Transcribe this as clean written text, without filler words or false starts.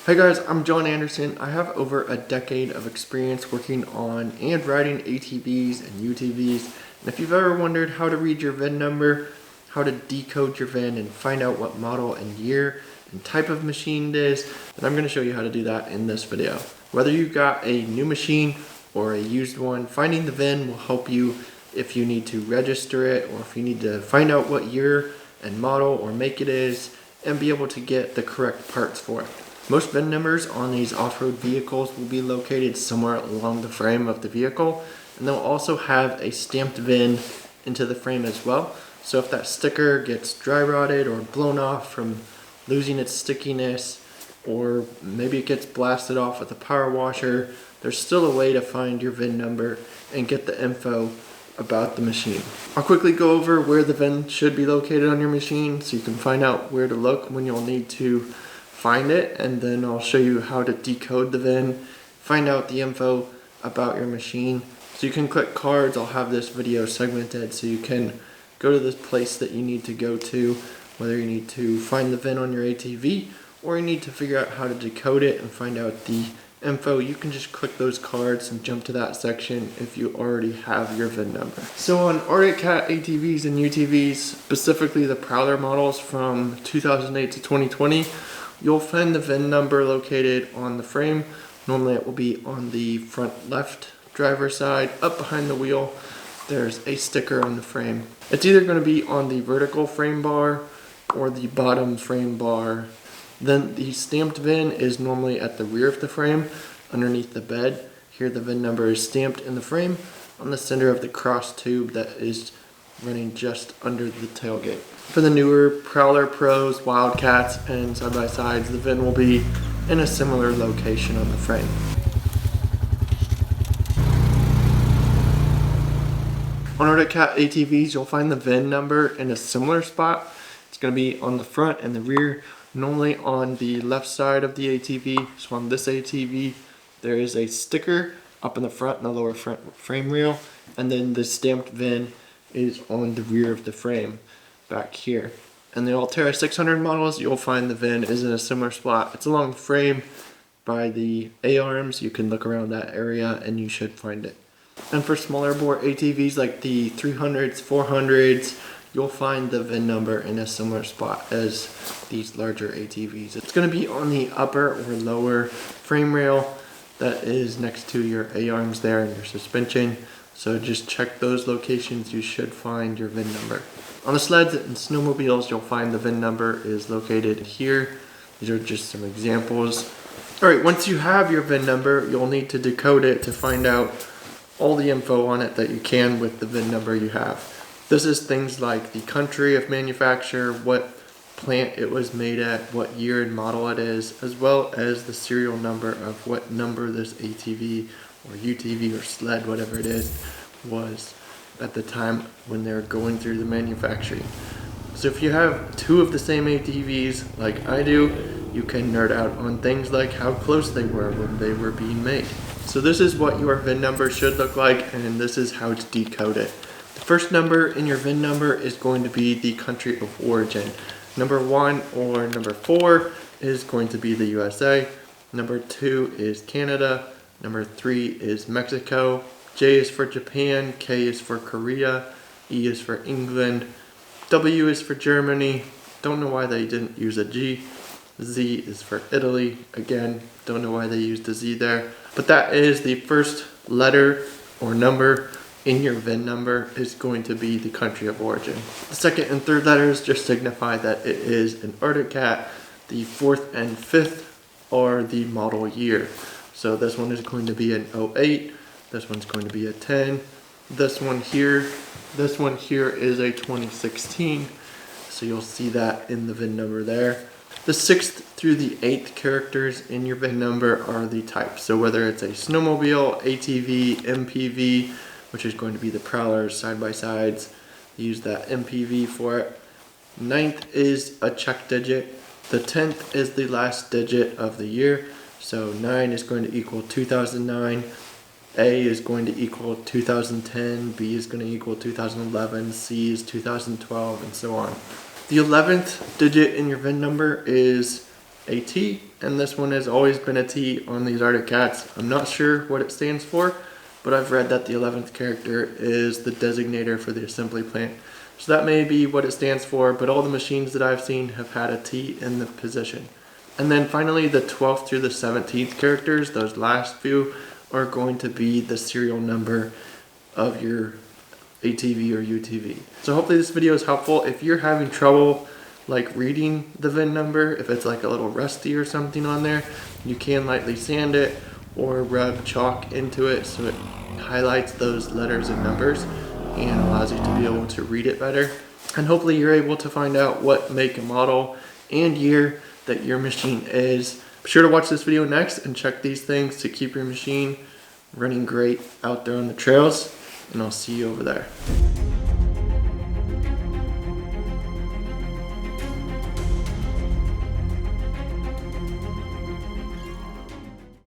Hey guys, I'm John Anderson. I have over a decade of experience working on and riding ATVs and UTVs. And if you've ever wondered how to read your VIN number, how to decode your VIN and find out what model and year and type of machine it is, then I'm going to show you how to do that in this video. Whether you've got a new machine or a used one, finding the VIN will help you if you need to register it or if you need to find out what year and model or make it is and be able to get the correct parts for it. Most VIN numbers on these off-road vehicles will be located somewhere along the frame of the vehicle, and they'll also have a stamped VIN into the frame as well. So if that sticker gets dry rotted or blown off from losing its stickiness, or maybe it gets blasted off with a power washer, there's still a way to find your VIN number and get the info about the machine. I'll quickly go over where the VIN should be located on your machine so you can find out where to look when you'll need to find it, and then I'll show you how to decode the VIN, find out the info about your machine. So you can click cards. I'll have this video segmented so you can go to this place that you need to go to, whether you need to find the VIN on your ATV or you need to figure out how to decode it and find out the info. You can just click those cards and jump to that section if you already have your VIN number. So on Arcticfrost ATVs and UTVs, specifically the Prowler models from 2008 to 2020, you'll find the VIN number located on the frame. Normally it will be on the front left driver's side. Up behind the wheel, there's a sticker on the frame. It's either going to be on the vertical frame bar or the bottom frame bar. Then the stamped VIN is normally at the rear of the frame, underneath the bed. Here the VIN number is stamped in the frame on the center of the cross tube that is running just under the tailgate. For the newer Prowler Pros, Wildcats, and side-by-sides, the VIN will be in a similar location on the frame. On Arcticfrost ATVs, you'll find the VIN number in a similar spot. It's going to be on the front and the rear, normally on the left side of the ATV. So on this ATV, there is a sticker up in the front and the lower front frame rail, and then the stamped VIN is on the rear of the frame back here. And the Altera 600 models, you'll find the VIN is in a similar spot. It's along the frame by the A-arms. You can look around that area and you should find it. And for smaller bore ATVs like the 300s, 400s, you'll find the VIN number in a similar spot as these larger ATVs. It's going to be on the upper or lower frame rail that is next to your A-arms there and your suspension. So just check those locations, you should find your VIN number. On the sleds and snowmobiles, you'll find the VIN number is located here. These are just some examples. Alright, once you have your VIN number, you'll need to decode it to find out all the info on it that you can with the VIN number you have. This is things like the country of manufacture, what plant it was made at, what year and model it is, as well as the serial number of what number this ATV or UTV or sled, whatever it is, was at the time when they're going through the manufacturing. So if you have two of the same ATVs like I do, you can nerd out on things like how close they were when they were being made. So this is what your VIN number should look like, and this is how to decode it. The first number in your VIN number is going to be the country of origin. Number 1 or number 4 is going to be the USA. Number 2 is Canada. Number 3 is Mexico. J is for Japan, K is for Korea, E is for England, W is for Germany. Don't know why they didn't use a G. Z is for Italy. Again, don't know why they used a Z there. But that is the first letter or number in your VIN number is going to be the country of origin. The second and third letters just signify that it is an Arcticfrost. The fourth and fifth are the model year. So this one is going to be an 08. This one's going to be a 10. This one here is a 2016. So you'll see that in the VIN number there. The 6th through the 8th characters in your VIN number are the type. So whether it's a snowmobile, ATV, MPV, which is going to be the Prowlers side-by-sides, use that MPV for it. 9th is a check digit. The 10th is the last digit of the year. So 9 is going to equal 2009. A is going to equal 2010, B is going to equal 2011, C is 2012, and so on. The 11th digit in your VIN number is a T, and this one has always been a T on these Arctic Cats. I'm not sure what it stands for, but I've read that the 11th character is the designator for the assembly plant. So that may be what it stands for, but all the machines that I've seen have had a T in the position. And then finally, the 12th through the 17th characters, those last few, are going to be the serial number of your ATV or UTV. So hopefully this video is helpful. If you're having trouble like reading the VIN number, if it's like a little rusty or something on there, you can lightly sand it or rub chalk into it so it highlights those letters and numbers and allows you to be able to read it better. And hopefully you're able to find out what make and model and year that your machine is. Be sure to watch this video next and check these things to keep your machine running great out there on the trails, and I'll see you over there.